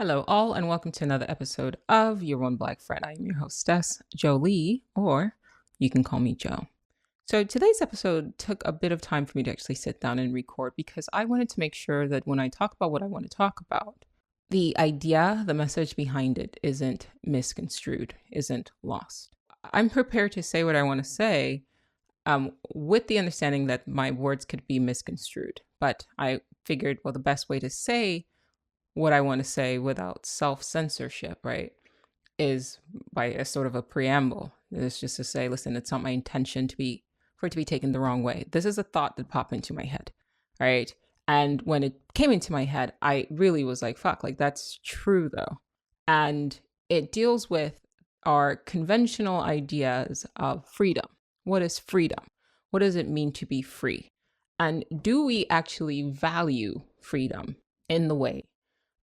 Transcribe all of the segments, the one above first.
Hello, all, and welcome to another episode of Your One Black Friend. I am your hostess, Jolie, or you can call me Joe. So, today's episode took a bit of time for me to actually sit down and record because I wanted to make sure that when I talk about what I want to talk about, the idea, the message behind it isn't misconstrued, isn't lost. I'm prepared to say what I want to say with the understanding that my words could be misconstrued. But I figured, well, the best way to say what I want to say without self-censorship, right, is by a sort of a preamble. It's just to say, listen, it's not my intention for it to be taken the wrong way. This is a thought that popped into my head, right? And when it came into my head, I really was like, fuck, like that's true though. And it deals with our conventional ideas of freedom. What is freedom? What does it mean to be free? And do we actually value freedom in the way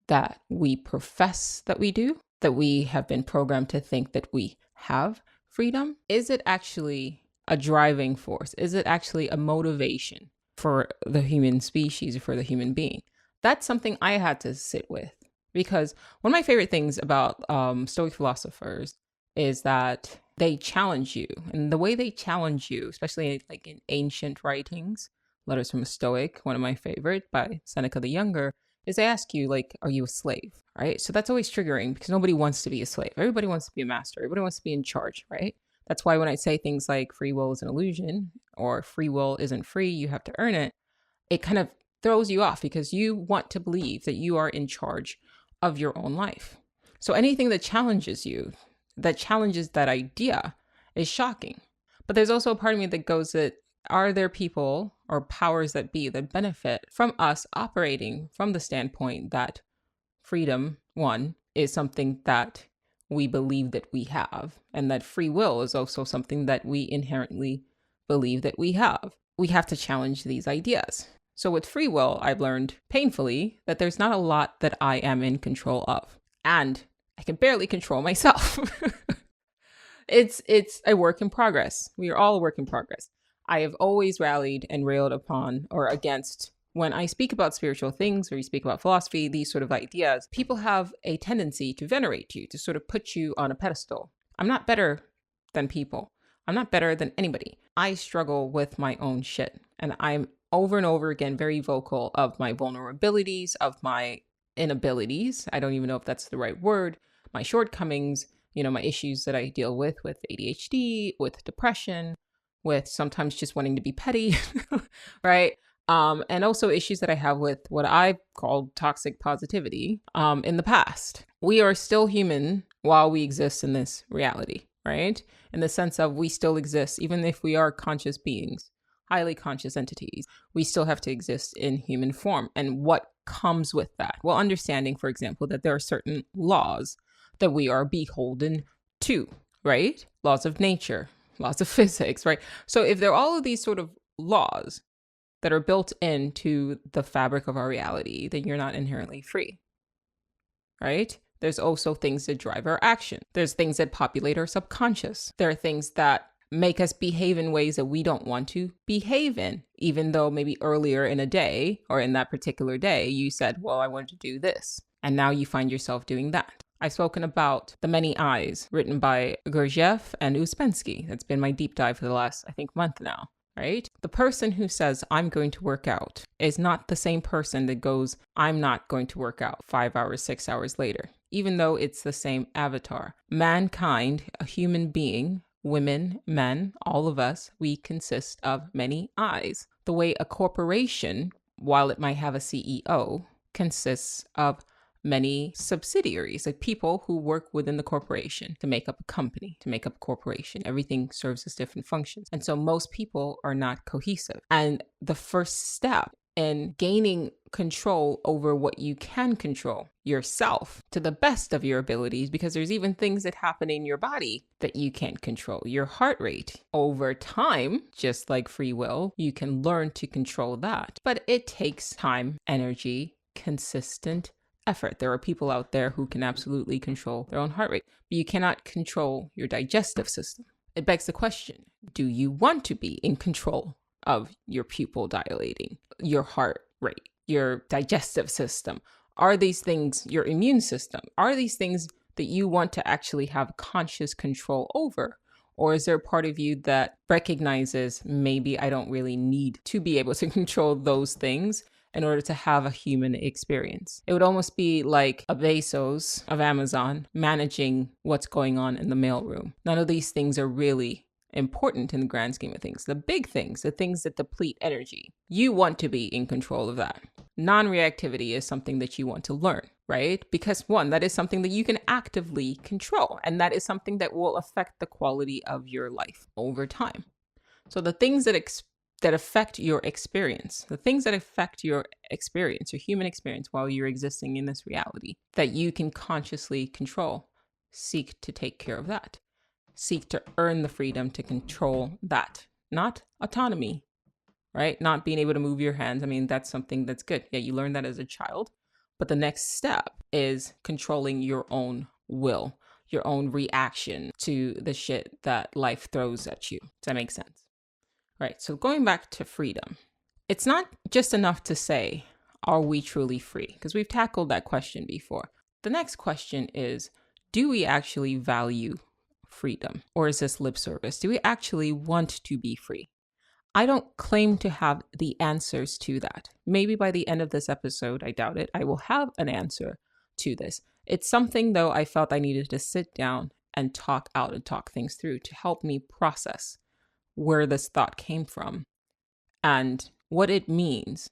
that we profess that we do, that we have been programmed to think that we have freedom? Is it actually a driving force? Is it actually a motivation for the human species or for the human being? That's something I had to sit with, because one of my favorite things about Stoic philosophers is that they challenge you. And the way they challenge you, especially like in ancient writings, Letters from a Stoic, one of my favorite by Seneca the Younger, is they ask you, like, are you a slave, right? So that's always triggering because nobody wants to be a slave. Everybody wants to be a master. Everybody wants to be in charge, right? That's why when I say things like free will is an illusion or free will isn't free, you have to earn it, it kind of throws you off because you want to believe that you are in charge of your own life. So anything that challenges you, that challenges that idea, is shocking. But there's also a part of me that goes that, are there people or powers that be that benefit from us operating from the standpoint that freedom, one, is something that we believe that we have, and that free will is also something that we inherently believe that we have? We have to challenge these ideas. So with free will, I've learned painfully that there's not a lot that I am in control of, and I can barely control myself. It's a work in progress. We are all a work in progress. I have always rallied and railed upon or against, when I speak about spiritual things or you speak about philosophy, these sort of ideas, people have a tendency to venerate you, to sort of put you on a pedestal. I'm not better than people. I'm not better than anybody. I struggle with my own shit. And I'm over and over again very vocal of my vulnerabilities, of my inabilities. I don't even know if that's the right word, my shortcomings, my issues that I deal with ADHD, with depression, with sometimes just wanting to be petty, right? And also issues that I have with what I called toxic positivity in the past. We are still human while we exist in this reality, right? In the sense of we still exist, even if we are conscious beings, highly conscious entities, we still have to exist in human form. And what comes with that? Well, understanding, for example, that there are certain laws that we are beholden to, right? Laws of nature, laws of physics, right? So if there are all of these sort of laws that are built into the fabric of our reality, then you're not inherently free, right? There's also things that drive our action. There's things that populate our subconscious. There are things that make us behave in ways that we don't want to behave in, even though maybe earlier in a day or in that particular day, you said, well, I wanted to do this. And now you find yourself doing that. I've spoken about The Many Eyes, written by Gurdjieff and Uspensky. That's been my deep dive for the last, I think, month now, right? The person who says, I'm going to work out is not the same person that goes, I'm not going to work out 5 hours, 6 hours later, even though it's the same avatar. Mankind, a human being, women, men, all of us, we consist of many eyes. The way a corporation, while it might have a CEO, consists of many subsidiaries, like people who work within the corporation to make up a company, to make up a corporation. Everything serves as different functions. And so most people are not cohesive. And the first step in gaining control over what you can control, yourself, to the best of your abilities, because there's even things that happen in your body that you can't control. Your heart rate over time, just like free will, you can learn to control that. But it takes time, energy, consistent effort. There are people out there who can absolutely control their own heart rate, but you cannot control your digestive system. It begs the question, do you want to be in control of your pupil dilating, your heart rate, your digestive system? Are these things your immune system? Are these things that you want to actually have conscious control over? Or is there a part of you that recognizes maybe I don't really need to be able to control those things in order to have a human experience? It would almost be like a Bezos of Amazon managing what's going on in the mailroom. None of these things are really important in the grand scheme of things. The big things, the things that deplete energy, you want to be in control of that. Non-reactivity is something that you want to learn, right? Because one, that is something that you can actively control, and that is something that will affect the quality of your life over time. So the things that affect your experience, the things that affect your experience, your human experience while you're existing in this reality, that you can consciously control, seek to take care of that. Seek to earn the freedom to control that, not autonomy, right? Not being able to move your hands. I mean, that's something that's good. Yeah, you learn that as a child. But the next step is controlling your own will, your own reaction to the shit that life throws at you. Does that make sense? Right. So going back to freedom, it's not just enough to say, are we truly free? Because we've tackled that question before. The next question is, do we actually value freedom? Or is this lip service? Do we actually want to be free? I don't claim to have the answers to that. Maybe by the end of this episode, I doubt it, I will have an answer to this. It's something, though, I felt I needed to sit down and talk out and talk things through to help me process where this thought came from and what it means,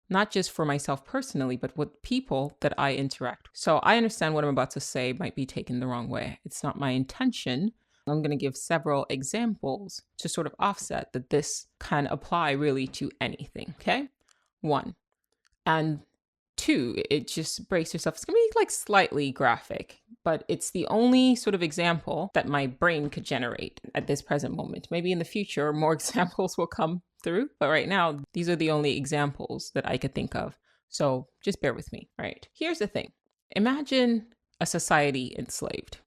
not just for myself personally, but with people that I interact with. So I understand what I'm about to say might be taken the wrong way. It's not my intention. I'm going to give several examples to sort of offset that this can apply really to anything, okay? 1. And 2, it just brace yourself. It's going to be like slightly graphic, but it's the only sort of example that my brain could generate at this present moment. Maybe in the future, more examples will come through, but right now, these are the only examples that I could think of. So just bear with me, right? Here's the thing. Imagine a society enslaved.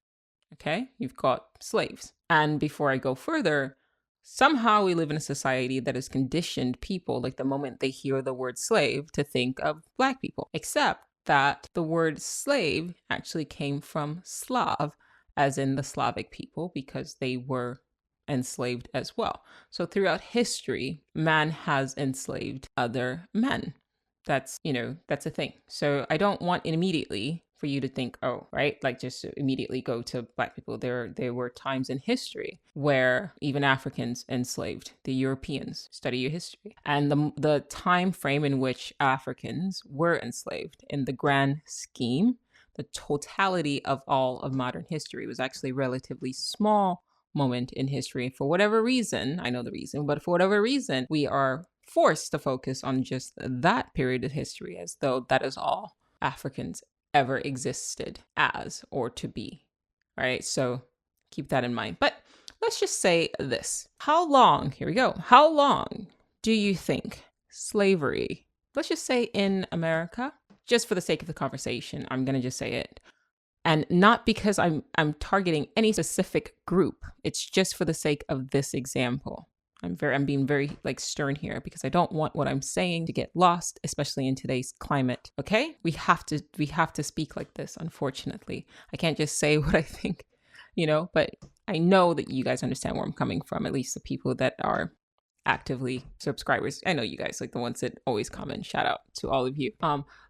Okay, you've got slaves. And before I go further, somehow we live in a society that has conditioned people, like the moment they hear the word slave, to think of Black people, except that the word slave actually came from Slav, as in the Slavic people, because they were enslaved as well. So throughout history, man has enslaved other men. That's a thing. So I don't want immediately for you to think, oh, right, like just to immediately go to Black people. There were times in history where even Africans enslaved the Europeans. Study your history. And the time frame in which Africans were enslaved in the grand scheme, the totality of all of modern history was actually a relatively small moment in history. For whatever reason, I know the reason, but for whatever reason, we are forced to focus on just that period of history as though that is all Africans ever existed as or to be. All right, so keep that in mind. But let's just say this. How long do you think slavery, let's just say in America, just for the sake of the conversation, I'm going to just say it. And not because I'm targeting any specific group. It's just for the sake of this example. I'm being very stern here because I don't want what I'm saying to get lost, especially in today's climate. Okay? We have to speak like this, unfortunately. I can't just say what I think, but I know that you guys understand where I'm coming from, at least the people that are actively subscribers. I know you guys, like the ones that always comment. Shout out to all of you.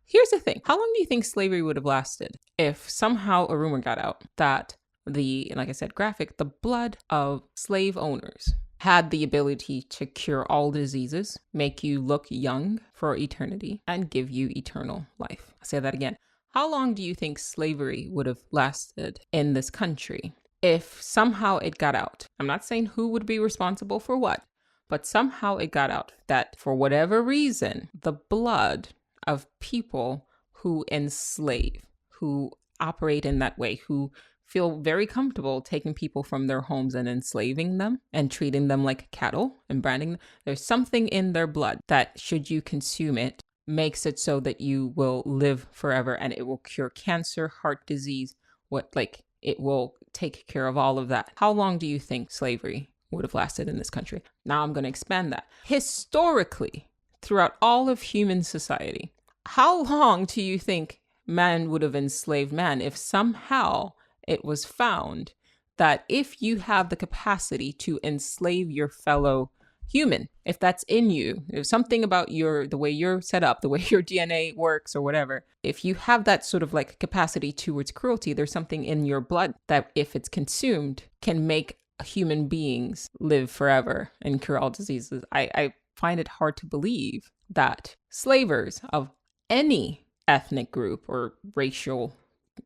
Here's the thing. How long do you think slavery would have lasted if somehow a rumor got out that like I said, the blood of slave owners had the ability to cure all diseases, make you look young for eternity, and give you eternal life? I'll say that again. How long do you think slavery would have lasted in this country if somehow it got out? I'm not saying who would be responsible for what, but somehow it got out that for whatever reason, the blood of people who enslave, who operate in that way, who feel very comfortable taking people from their homes and enslaving them and treating them like cattle and branding them. There's something in their blood that, should you consume it, makes it so that you will live forever and it will cure cancer, heart disease, it will take care of all of that. How long do you think slavery would have lasted in this country? Now I'm going to expand that. Historically, throughout all of human society, how long do you think man would have enslaved man if somehow it was found that if you have the capacity to enslave your fellow human, if that's in you, there's something about the way you're set up, the way your DNA works or whatever, if you have that sort of like capacity towards cruelty, there's something in your blood that if it's consumed can make human beings live forever and cure all diseases. I find it hard to believe that slavers of any ethnic group or racial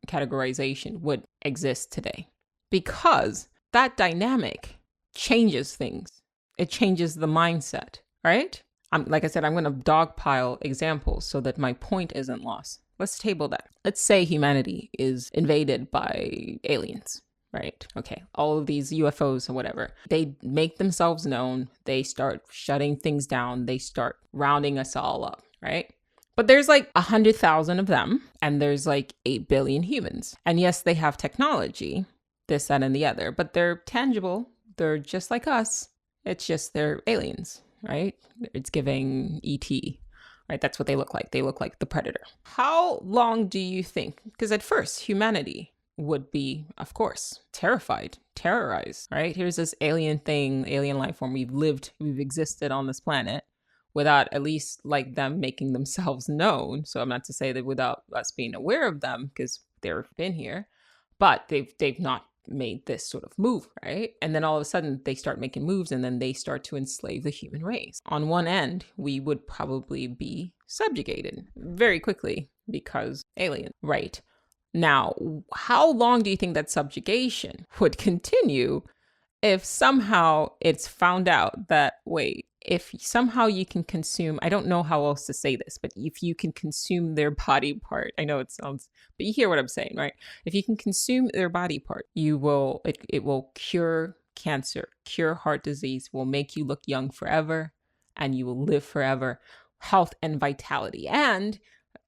categorization would exist today, because that dynamic changes things. It changes the mindset, right? Like I said, I'm going to dogpile examples so that my point isn't lost. Let's table that. Let's say humanity is invaded by aliens, right? Okay, all of these UFOs or whatever. They make themselves known. They start shutting things down. They start rounding us all up, right? But there's like 100,000 of them, and there's like 8 billion humans. And yes, they have technology, this, that, and the other, but they're tangible. They're just like us. It's just they're aliens, right? It's giving E.T., right? That's what they look like. They look like the Predator. How long do you think? Because at first, humanity would be, of course, terrified, terrorized, right? Here's this alien thing, alien life form. We've existed on this planet without at least like them making themselves known. So I'm not to say that without us being aware of them, because they've been here, but they've not made this sort of move, right? And then all of a sudden they start making moves, and then they start to enslave the human race. On one end, we would probably be subjugated very quickly because alien, right? Now, how long do you think that subjugation would continue if somehow it's found out that, wait, if somehow you can consume, I don't know how else to say this, but if you can consume their body part, I know it sounds, but you hear what I'm saying, right? If you can consume their body part, it will cure cancer, cure heart disease, will make you look young forever, and you will live forever, health and vitality. And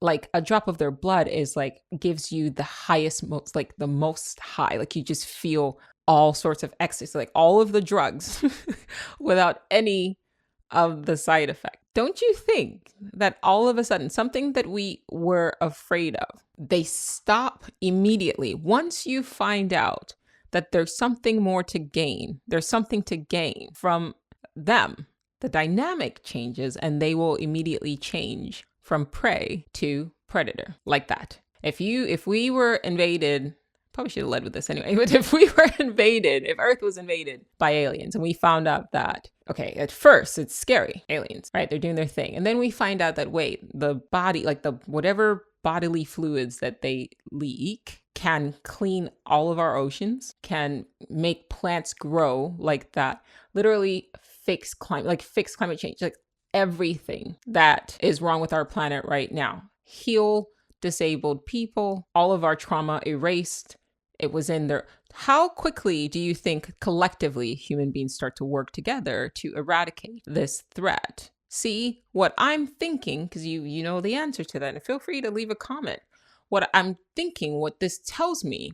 like a drop of their blood is like, gives you the highest, most, like the most high, like you just feel all sorts of ecstasy, like all of the drugs without any of the side effect. Don't you think that all of a sudden something that we were afraid of, they stop immediately once you find out that there's something more to gain, there's something to gain from them, the dynamic changes, and they will immediately change from prey to predator, like that. If we were invaded, probably should have led with this anyway, but if Earth was invaded by aliens and we found out that, okay, at first it's scary, aliens, right? They're doing their thing. And then we find out that, wait, the body, like the whatever bodily fluids that they leak can clean all of our oceans, can make plants grow like that, literally fix climate change, like everything that is wrong with our planet right now, heal disabled people, all of our trauma erased. It was in there. How quickly do you think collectively human beings start to work together to eradicate this threat? See, what I'm thinking, because you know the answer to that, and feel free to leave a comment. What I'm thinking, what this tells me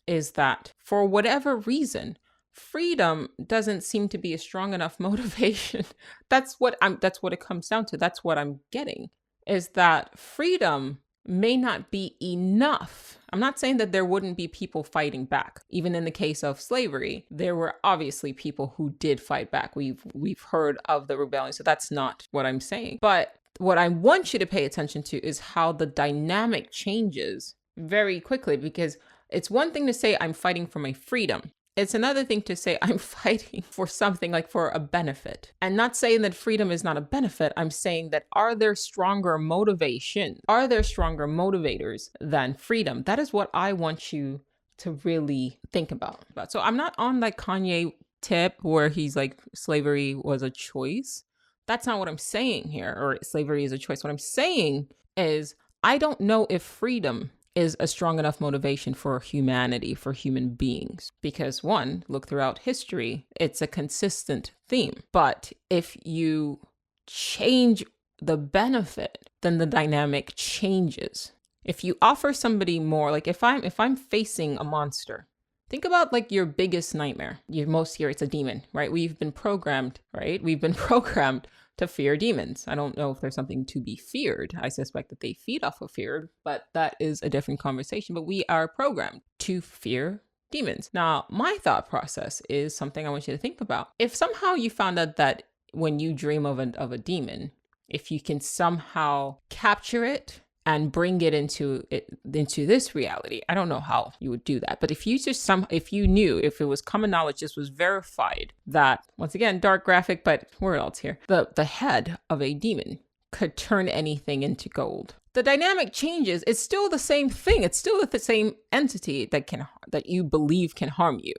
is that for whatever reason, freedom doesn't seem to be a strong enough motivation. That's what it comes down to. That's what I'm getting, is that freedom may not be enough. I'm not saying that there wouldn't be people fighting back. Even in the case of slavery, there were obviously people who did fight back. We've heard of the rebellion, so that's not what I'm saying. But what I want you to pay attention to is how the dynamic changes very quickly, because it's one thing to say I'm fighting for my freedom. It's another thing to say I'm fighting for something, like for a benefit. And not saying that freedom is not a benefit. I'm saying that are there stronger motivations? Are there stronger motivators than freedom? That is what I want you to really think about. So I'm not on that Kanye tip where he's like, slavery was a choice. That's not what I'm saying here, or slavery is a choice. What I'm saying is I don't know if freedom is a strong enough motivation for humanity, for human beings. Because one, look throughout history, it's a consistent theme. But if you change the benefit, then the dynamic changes. If you offer somebody more, like if I'm facing a monster, think about like your biggest nightmare, your most scary, it's a demon, right? We've been programmed, right? We've been programmed to fear demons. I don't know if there's something to be feared. I suspect that they feed off of fear, but that is a different conversation. But we are programmed to fear demons. Now, my thought process is something I want you to think about. If somehow you found out that when you dream of a demon, if you can somehow capture it and bring it into this reality, I don't know how you would do that. But if you knew, if it was common knowledge, this was verified, that, once again, dark graphic, but word else here, the head of a demon could turn anything into gold. The dynamic changes. It's still the same thing. It's still the same entity that you believe can harm you.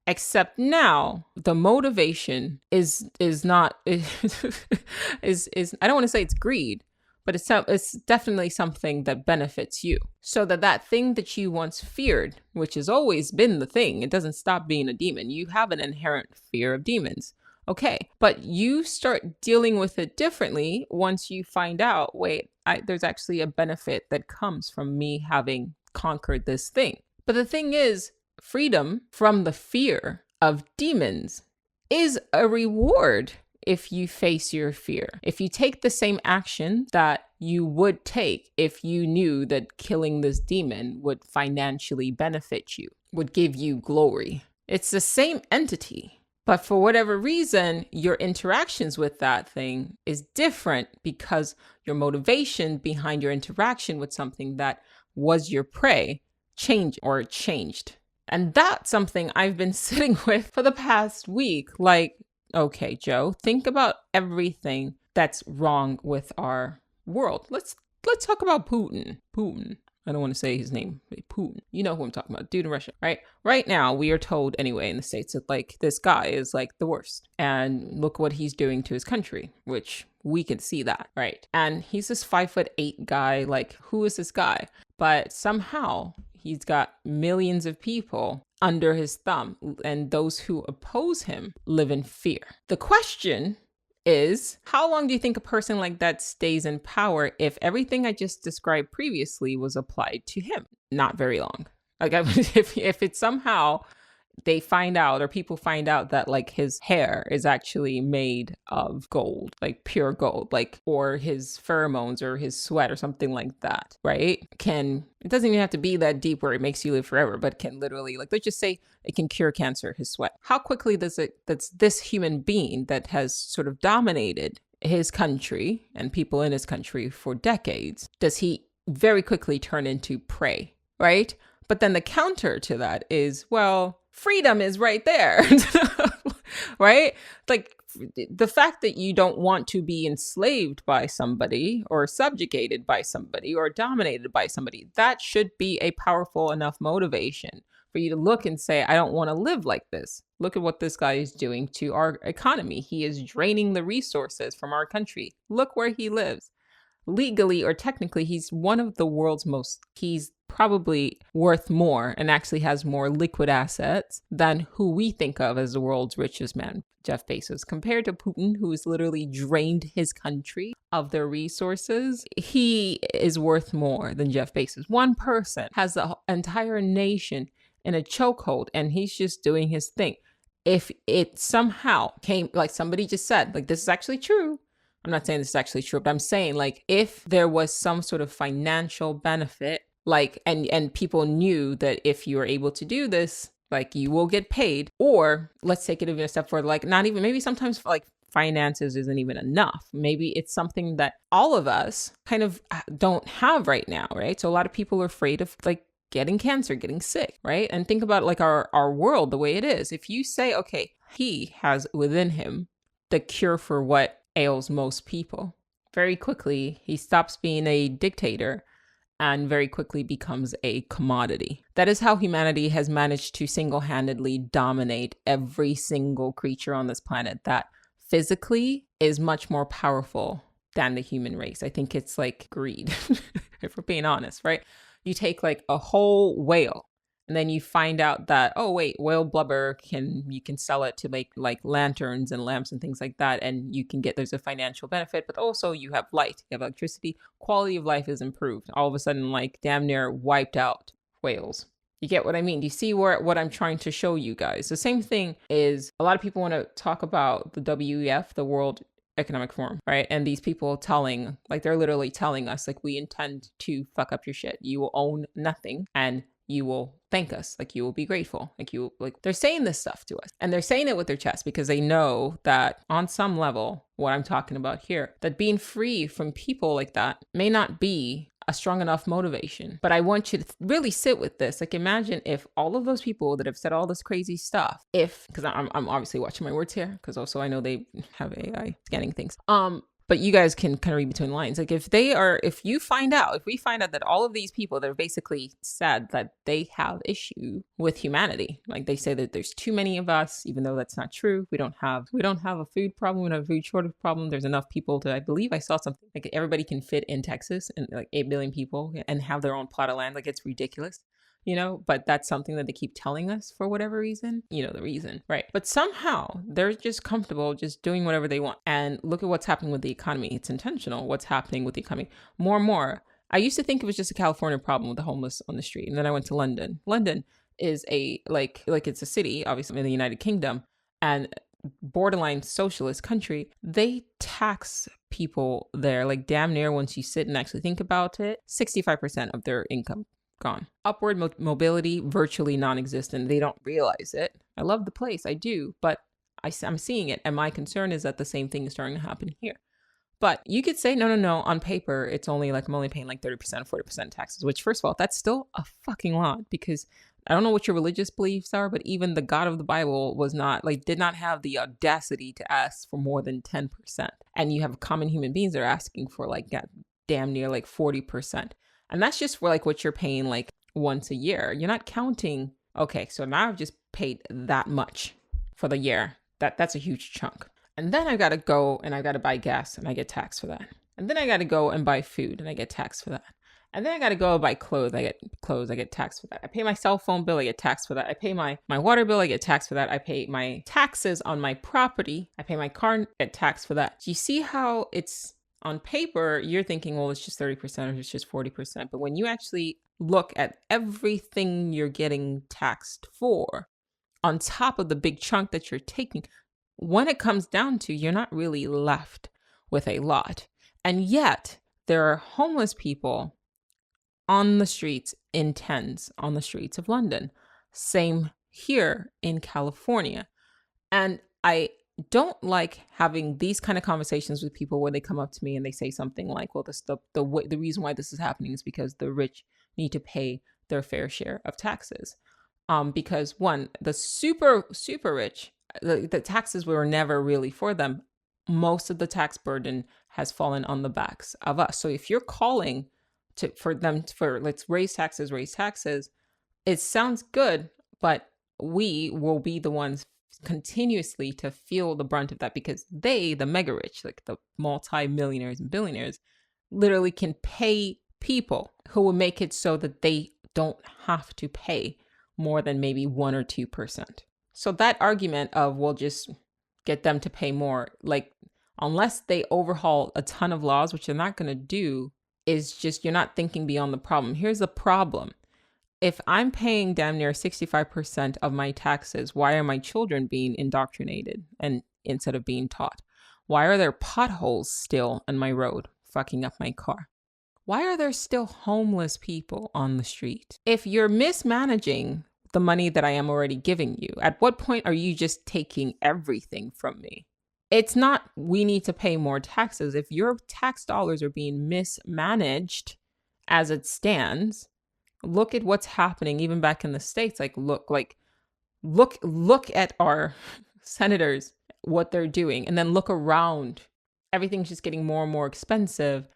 Except now the motivation is not is I don't want to say it's greed, but it's definitely something that benefits you. So that thing that you once feared, which has always been the thing, it doesn't stop being a demon. You have an inherent fear of demons. Okay, but you start dealing with it differently once you find out, wait, there's actually a benefit that comes from me having conquered this thing. But the thing is, freedom from the fear of demons is a reward if you face your fear. If you take the same action that you would take if you knew that killing this demon would financially benefit you, would give you glory. It's the same entity. But for whatever reason, your interactions with that thing is different because your motivation behind your interaction with something that was your prey changed. And that's something I've been sitting with for the past week. Like, okay, Joe, think about everything that's wrong with our world. Let's talk about Putin. I don't want to say his name, Putin. You know who I'm talking about, dude in Russia, right? Right now, we are told anyway in the States that like this guy is like the worst. And look what he's doing to his country, which we can see that, right? And he's this 5'8" guy. Like, who is this guy? But somehow he's got millions of people under his thumb, and those who oppose him live in fear. The question is, how long do you think a person like that stays in power if everything I just described previously was applied to him? Not very long. Like, if it's somehow they find out, or people find out that like his hair is actually made of gold, like pure gold, like, or his pheromones or his sweat or something like that, right? It doesn't even have to be that deep where it makes you live forever, but can literally, like, let's just say it can cure cancer, his sweat. How quickly that's this human being that has sort of dominated his country and people in his country for decades, does he very quickly turn into prey, right? But then the counter to that is, well, freedom is right there, right? Like, the fact that you don't want to be enslaved by somebody or subjugated by somebody or dominated by somebody, that should be a powerful enough motivation for you to look and say, I don't want to live like this. Look at what this guy is doing to our economy. He is draining the resources from our country. Look where he lives. Legally or technically, he's one of the world's he's probably worth more and actually has more liquid assets than who we think of as the world's richest man, Jeff Bezos. Compared to Putin, who has literally drained his country of their resources, he is worth more than Jeff Bezos. One person has the entire nation in a chokehold and he's just doing his thing. If it somehow came, like somebody just said, like, this is actually true. I'm not saying this is actually true, but I'm saying, like, if there was some sort of financial benefit, like, and people knew that if you are able to do this, like, you will get paid, or let's take it even a step further, like, not even, maybe sometimes like finances isn't even enough. Maybe it's something that all of us kind of don't have right now, right? So a lot of people are afraid of like getting cancer, getting sick, right? And think about like our world, the way it is. If you say, okay, he has within him the cure for what ails most people, very quickly he stops being a dictator and very quickly becomes a commodity. That is how humanity has managed to single-handedly dominate every single creature on this planet that physically is much more powerful than the human race. I think it's like greed, if we're being honest, right? You take like a whole whale and then you find out that, oh wait, whale blubber you can sell it to make like lanterns and lamps and things like that. And you can there's a financial benefit, but also you have light, you have electricity, quality of life is improved. All of a sudden, like damn near wiped out whales. You get what I mean? Do you see what I'm trying to show you guys? The same thing is, a lot of people want to talk about the WEF, the World Economic Forum, right? And these people they're literally telling us, like, we intend to fuck up your shit. You will own nothing and you will thank us. Like, you will be grateful. They're saying this stuff to us, and they're saying it with their chest because they know that on some level, what I'm talking about here, that being free from people like that may not be a strong enough motivation. But I want you to really sit with this. Like, imagine if all of those people that have said all this crazy stuff, because I'm obviously watching my words here, because also I know they have AI scanning things. But you guys can kind of read between the lines. Like, if we find out that all of these people that are basically said that they have issue with humanity, like they say that there's too many of us, even though that's not true. We don't have a food problem. We don't have a food shortage problem. There's enough people I believe I saw something like everybody can fit in Texas, and like 8 billion people, and have their own plot of land. Like, it's ridiculous. But that's something that they keep telling us for whatever reason, the reason, right? But somehow they're just comfortable just doing whatever they want. And look at what's happening with the economy. It's intentional. What's happening with the economy? More and more. I used to think it was just a California problem with the homeless on the street. And then I went to London. London is it's a city, obviously in the United Kingdom, and borderline socialist country. They tax people there, like damn near, once you sit and actually think about it, 65% of their income gone. Upward mobility, virtually non-existent. They don't realize it. I love the place. I do. But I'm seeing it. And my concern is that the same thing is starting to happen here. But you could say, no. On paper, it's only like I'm only paying like 30%, 40% taxes, which, first of all, that's still a fucking lot, because I don't know what your religious beliefs are, but even the God of the Bible did not have the audacity to ask for more than 10%. And you have common human beings that are asking for damn near 40%. And that's just for what you're paying once a year. You're not counting, okay, so now I've just paid that much for the year. That's a huge chunk. And then I got to go and I got to buy gas and I get taxed for that. And then I got to go and buy food and I get taxed for that. And then I got to go buy clothes. I get taxed for that. I pay my cell phone bill. I get taxed for that. I pay my water bill. I get taxed for that. I pay my taxes on my property. I pay my car, I get taxed for that. Do you see how it's, on paper, you're thinking, well, it's just 30% or it's just 40%. But when you actually look at everything you're getting taxed for, on top of the big chunk that you're taking, when it comes down to, you're not really left with a lot. And yet, there are homeless people on the streets in tens on the streets of London. Same here in California. And I don't like having these kind of conversations with people where they come up to me and they say something like, well, the reason why this is happening is because the rich need to pay their fair share of taxes. Because one, the super, super rich, the taxes were never really for them. Most of the tax burden has fallen on the backs of us. So if you're calling for let's raise taxes, it sounds good, but we will be the ones continuously to feel the brunt of that, because the mega rich, like the multi-millionaires and billionaires, literally can pay people who will make it so that they don't have to pay more than maybe 1 or 2%. So that argument of we'll just get them to pay more, unless they overhaul a ton of laws, which they're not going to do, is just, you're not thinking beyond the problem. Here's the problem. If I'm paying damn near 65% of my taxes, why are my children being indoctrinated and instead of being taught? Why are there potholes still on my road, fucking up my car? Why are there still homeless people on the street? If you're mismanaging the money that I am already giving you, at what point are you just taking everything from me? It's not, we need to pay more taxes. If your tax dollars are being mismanaged as it stands, look at what's happening even back in the States. Look at our senators, what they're doing, and then look around. Everything's just getting more and more expensive.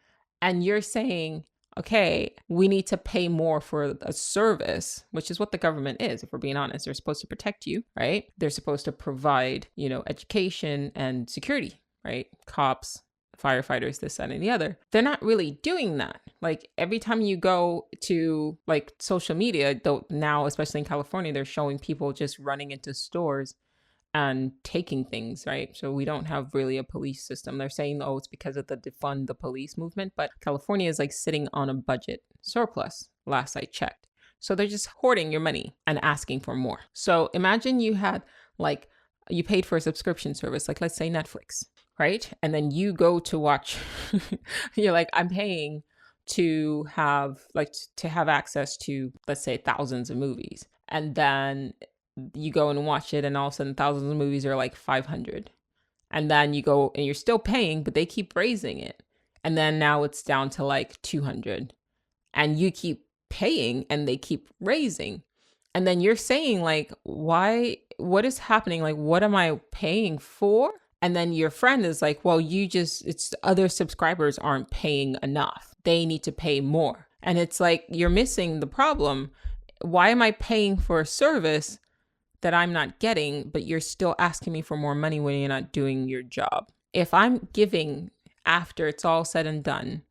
And you're saying, okay, we need to pay more for a service, which is what the government is. If we're being honest, they're supposed to protect you, right? They're supposed to provide, education and security, right? Cops, firefighters, this, that, and the other. They're not really doing that. Every time you go to social media, though now, especially in California, they're showing people just running into stores and taking things, right? So we don't have really a police system. They're saying, oh, it's because of the defund the police movement, but California is sitting on a budget surplus, last I checked. So they're just hoarding your money and asking for more. So imagine you had you paid for a subscription service, let's say Netflix. right? And then you go to watch, you're like, I'm paying to have access to, let's say, thousands of movies. And then you go and watch it, and all of a sudden thousands of movies are like 500. And then you go and you're still paying, but they keep raising it. And then now it's down to like 200. And you keep paying and they keep raising. And then you're saying like, why, what is happening? Like, what am I paying for? And then your friend is like, well, it's other subscribers aren't paying enough. They need to pay more. And it's like, you're missing the problem. Why am I paying for a service that I'm not getting, but you're still asking me for more money when you're not doing your job? If I'm giving, after it's all said and done,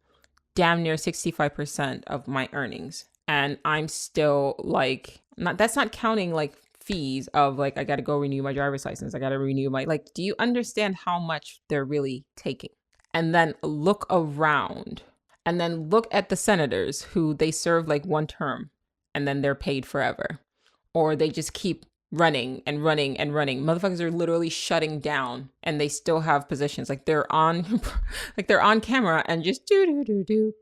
damn near 65% of my earnings, and I'm still like, that's not counting like fees of like, I got to go renew my driver's license. I got to renew my, like, do you understand how much they're really taking? And then look around and then look at the senators who they serve like one term and then they're paid forever, or they just keep running and running and running. Motherfuckers are literally shutting down and they still have positions. Like they're on, like they're on camera and just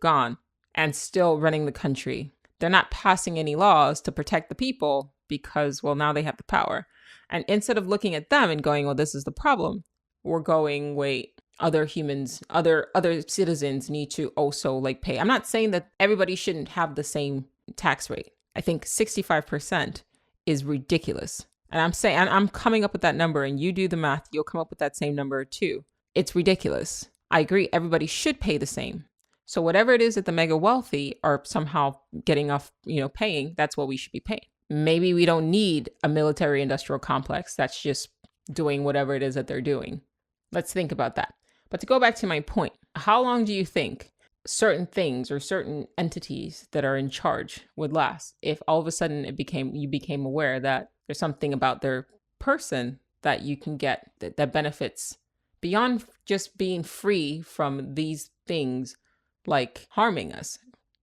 gone and still running the country. They're not passing any laws to protect the people because, well, now they have the power. And instead of looking at them and going, well, this is the problem, we're going, wait, other humans, other citizens need to also like pay. I'm not saying that everybody shouldn't have the same tax rate. I think 65% is ridiculous. And I'm saying, I'm coming up with that number, and you do the math, you'll come up with that same number too. It's ridiculous. I agree, everybody should pay the same. So whatever it is that the mega wealthy are somehow getting off, paying, that's what we should be paying. Maybe we don't need a military industrial complex that's just doing whatever it is that they're doing. Let's think about that. But to go back to my point, how long do you think certain things or certain entities that are in charge would last if all of a sudden you became aware that there's something about their person that you can get that benefits beyond just being free from these things like harming us,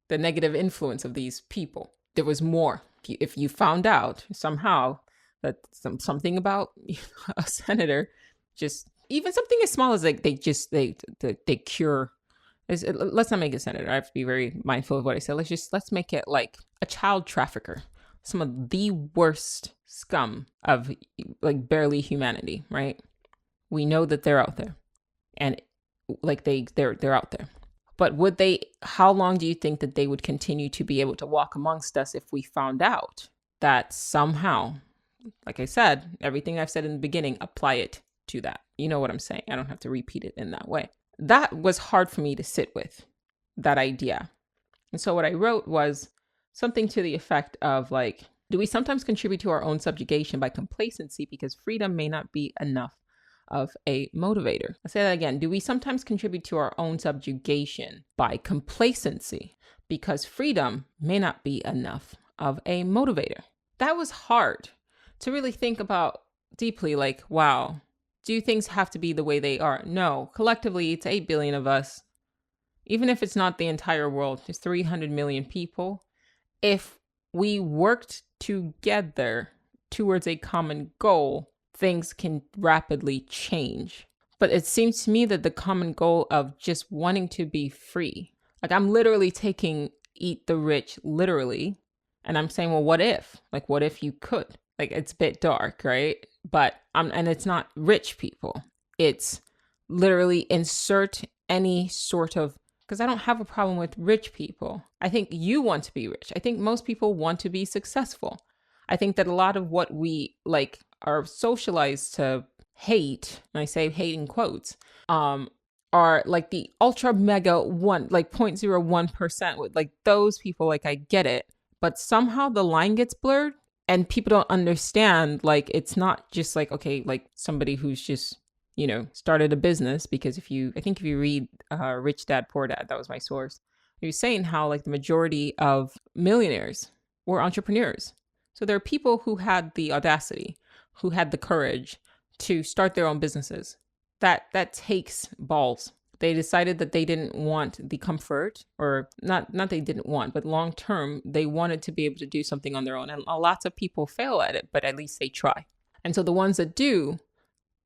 the negative influence of these people? There was more. If you found out somehow that something about a senator, just even something as small as like they cure. Let's not make it senator. I have to be very mindful of what I say. Let's make it like a child trafficker, some of the worst scum of like barely humanity, right? We know that they're out there, and like they're out there. But how long do you think that they would continue to be able to walk amongst us if we found out that somehow, like I said, everything I've said in the beginning, apply it to that? You know what I'm saying? I don't have to repeat it in that way. That was hard for me to sit with, that idea. And so what I wrote was something to the effect of like, do we sometimes contribute to our own subjugation by complacency because freedom may not be enough of a motivator? I'll say that again. Do we sometimes contribute to our own subjugation by complacency because freedom may not be enough of a motivator? That was hard to really think about deeply. Like, wow, do things have to be the way they are? No. Collectively, it's 8 billion of us. Even if it's not the entire world, there's 300 million people. If we worked together towards a common goal, things can rapidly change. But it seems to me that the common goal of just wanting to be free, like I'm literally taking eat the rich literally, and I'm saying, well, what if? Like, what if you could? Like, it's a bit dark, right? But and it's not rich people. It's literally insert any sort of, because I don't have a problem with rich people. I think you want to be rich. I think most people want to be successful. I think that a lot of what we like are socialized to hate, and I say hate in quotes, are like the ultra mega one, like 0.01% with like those people. Like, I get it, but somehow the line gets blurred and people don't understand. Like, it's not just like, okay, like somebody who's just, started a business, because I think if you read Rich Dad, Poor Dad, that was my source. He was saying how like the majority of millionaires were entrepreneurs. So there are people who had the audacity, who had the courage to start their own businesses. That takes balls. They decided that they didn't want the comfort, or not they didn't want, but long term, they wanted to be able to do something on their own. And lots of people fail at it, but at least they try. And so the ones that do,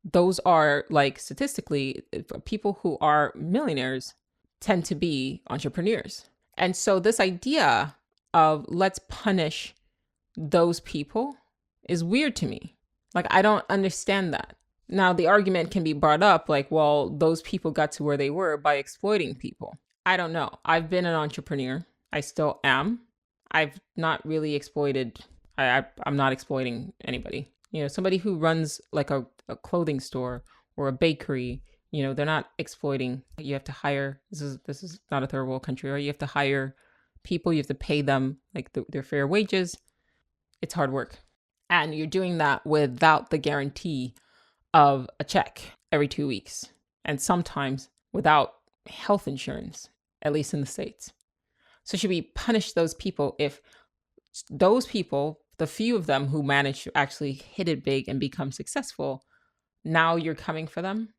those are like statistically, people who are millionaires tend to be entrepreneurs. And so this idea of let's punish those people is weird to me. Like, I don't understand that. Now, the argument can be brought up like, well, those people got to where they were by exploiting people. I don't know. I've been an entrepreneur. I still am. I've not really exploited. I'm not exploiting anybody. You know, somebody who runs like a clothing store or a bakery, you know, they're not exploiting. You have to hire. This is not a third world country, right? You have to hire people. You have to pay them like their fair wages. It's hard work. And you're doing that without the guarantee of a check every 2 weeks. And sometimes without health insurance, at least in the States. So should we punish those people if those people, the few of them who manage to actually hit it big and become successful, now you're coming for them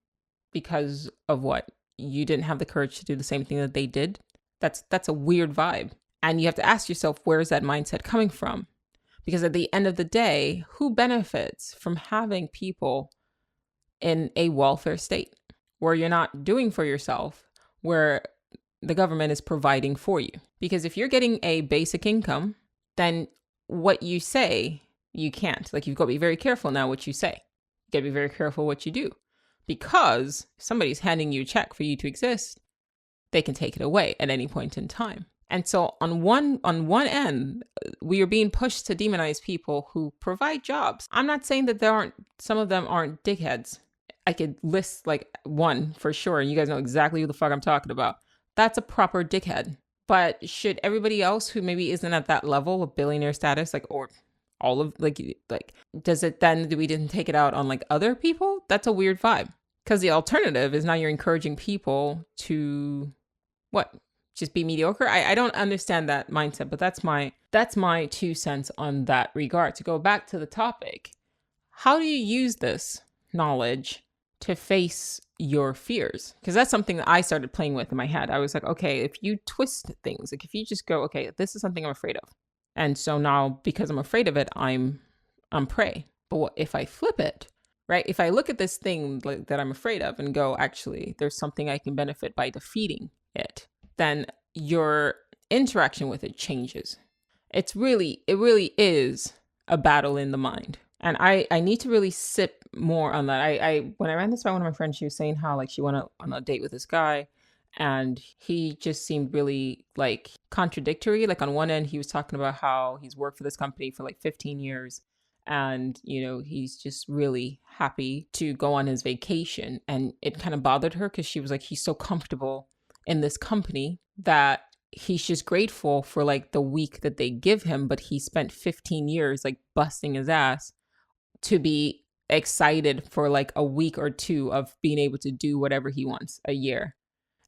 because of what? You didn't have the courage to do the same thing that they did? That's a weird vibe. And you have to ask yourself, where is that mindset coming from? Because at the end of the day, who benefits from having people in a welfare state where you're not doing for yourself, where the government is providing for you? Because if you're getting a basic income, then what you say, you can't. Like, you've got to be very careful now what you say. You got to be very careful what you do. Because if somebody's handing you a check for you to exist, they can take it away at any point in time. And so on one end, we are being pushed to demonize people who provide jobs. I'm not saying that some of them aren't dickheads. I could list like one for sure, and you guys know exactly who the fuck I'm talking about. That's a proper dickhead. But should everybody else who maybe isn't at that level of billionaire status, like, or all of like, does it then, do we didn't take it out on like other people? That's a weird vibe. Because the alternative is now you're encouraging people to what? Just be mediocre. I don't understand that mindset, but that's my 2 cents on that regard. To go back to the topic, how do you use this knowledge to face your fears? Because that's something that I started playing with in my head. I was like, okay, if you twist things, like if you just go, okay, this is something I'm afraid of, and so now because I'm afraid of it, I'm prey. But what if I flip it? Right? If I look at this thing like, that I'm afraid of and go, actually, there's something I can benefit by defeating it, then your interaction with it changes. It really is a battle in the mind. And I need to really sit more on that. I when I ran this by one of my friends, she was saying how like she went on a date with this guy and he just seemed really like contradictory. Like on one end, he was talking about how he's worked for this company for like 15 years. And, you know, he's just really happy to go on his vacation. And it kind of bothered her because she was like, he's so comfortable in this company that he's just grateful for like the week that they give him. But he spent 15 years like busting his ass to be excited for like a week or two of being able to do whatever he wants a year.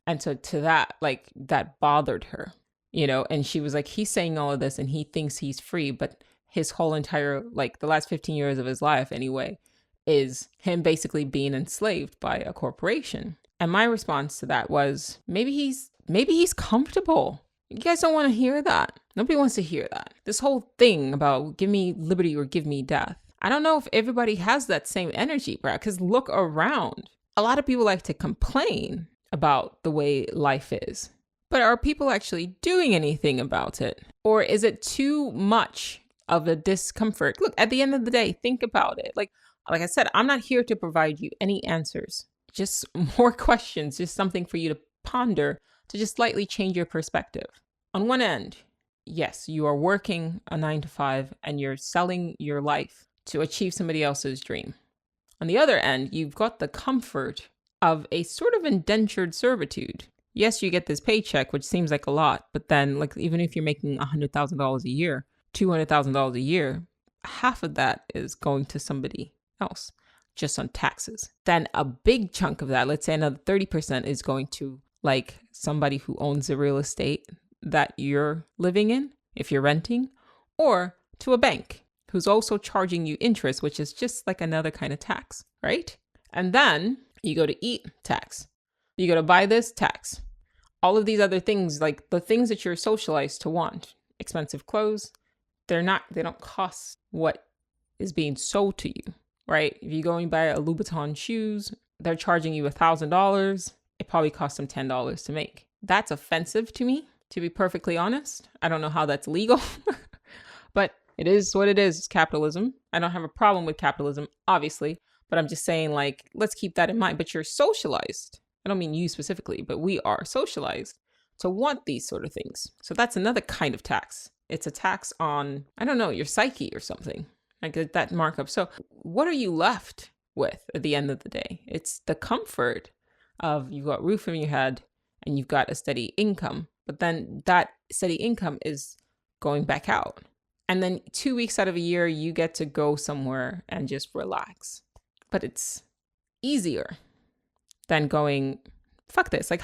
And so to that, like that bothered her, you know, and she was like, he's saying all of this and he thinks he's free, but his whole entire, like the last 15 years of his life anyway, is him basically being enslaved by a corporation. And my response to that was, maybe he's comfortable. You guys don't want to hear that. Nobody wants to hear that. This whole thing about give me liberty or give me death. I don't know if everybody has that same energy, bro, because look around. A lot of people like to complain about the way life is. But are people actually doing anything about it? Or is it too much of a discomfort? Look, at the end of the day, think about it. Like I said, I'm not here to provide you any answers, just more questions, just something for you to ponder to just slightly change your perspective. On one end, yes, you are working a 9 to 5 and you're selling your life to achieve somebody else's dream. On the other end, you've got the comfort of a sort of indentured servitude. Yes, you get this paycheck, which seems like a lot, but then like even if you're making $100,000 a year, $200,000 a year, half of that is going to somebody else just on taxes. Then a big chunk of that, let's say another 30%, is going to like somebody who owns the real estate that you're living in, if you're renting, or to a bank who's also charging you interest, which is just like another kind of tax, right? And then you go to eat, tax. You go to buy this, tax. All of these other things, like the things that you're socialized to want, expensive clothes, they don't cost what is being sold to you. right? If you go and buy a Louboutin shoes, they're charging you $1,000. It probably costs them $10 to make. That's offensive to me, to be perfectly honest. I don't know how that's legal, but it is what it is. It's capitalism. I don't have a problem with capitalism, obviously, but I'm just saying, like, let's keep that in mind. But you're socialized. I don't mean you specifically, but we are socialized to want these sort of things. So that's another kind of tax. It's a tax on, I don't know, your psyche or something. I get that markup. So what are you left with at the end of the day? It's the comfort of you've got roof over your head and you've got a steady income, but then that steady income is going back out. And then 2 weeks out of a year, you get to go somewhere and just relax. But it's easier than going, fuck this. Like,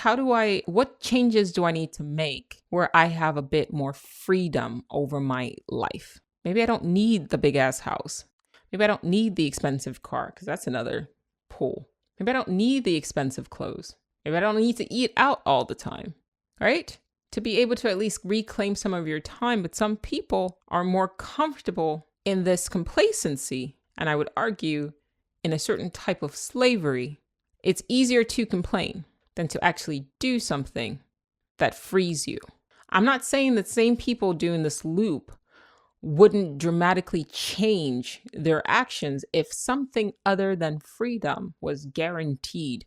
what changes do I need to make where I have a bit more freedom over my life? Maybe I don't need the big ass house. Maybe I don't need the expensive car, because that's another pull. Maybe I don't need the expensive clothes. Maybe I don't need to eat out all the time, right? To be able to at least reclaim some of your time. But some people are more comfortable in this complacency, and I would argue in a certain type of slavery. It's easier to complain than to actually do something that frees you. I'm not saying that same people doing this loop wouldn't dramatically change their actions if something other than freedom was guaranteed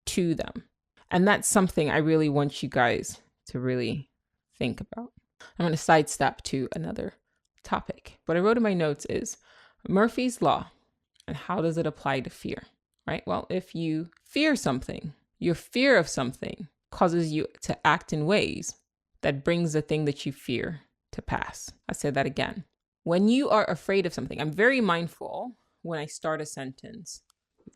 to them. And that's something I really want you guys to really think about. I'm going to sidestep to another topic. What I wrote in my notes is Murphy's Law and how does it apply to fear, right? Well, if you fear something, your fear of something causes you to act in ways that brings the thing that you fear to pass. I said that again. When you are afraid of something, I'm very mindful when I start a sentence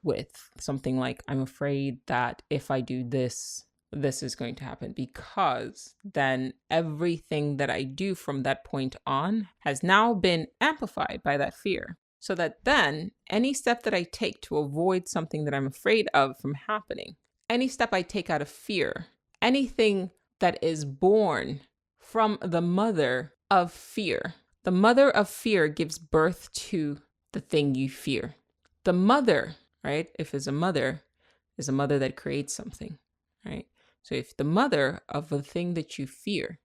with something like, I'm afraid that if I do this, this is going to happen, because then everything that I do from that point on has now been amplified by that fear. So that then any step that I take to avoid something that I'm afraid of from happening, any step I take out of fear, anything that is born from the mother of fear. The mother of fear gives birth to the thing you fear. The mother, right? If it's a mother, is a mother that creates something, right? So if the mother of the thing that you fear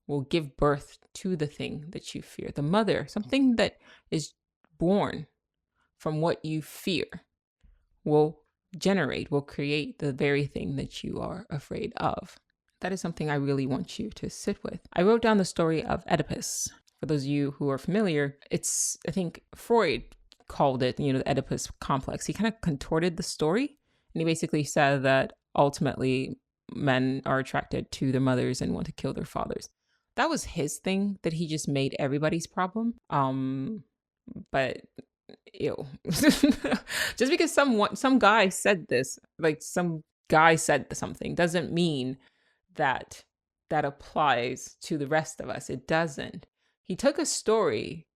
will give birth to the thing that you fear, the mother, something that is born from what you fear, will create the very thing that you are afraid of. That is something I really want you to sit with. I wrote down the story of Oedipus. For those of you who are familiar, I think Freud called it, the Oedipus complex. He kind of contorted the story, and he basically said that ultimately men are attracted to their mothers and want to kill their fathers. That was his thing, that he just made everybody's problem. But ew. Just because some guy said this, like some guy said something, doesn't mean that applies to the rest of us. It doesn't. He took a story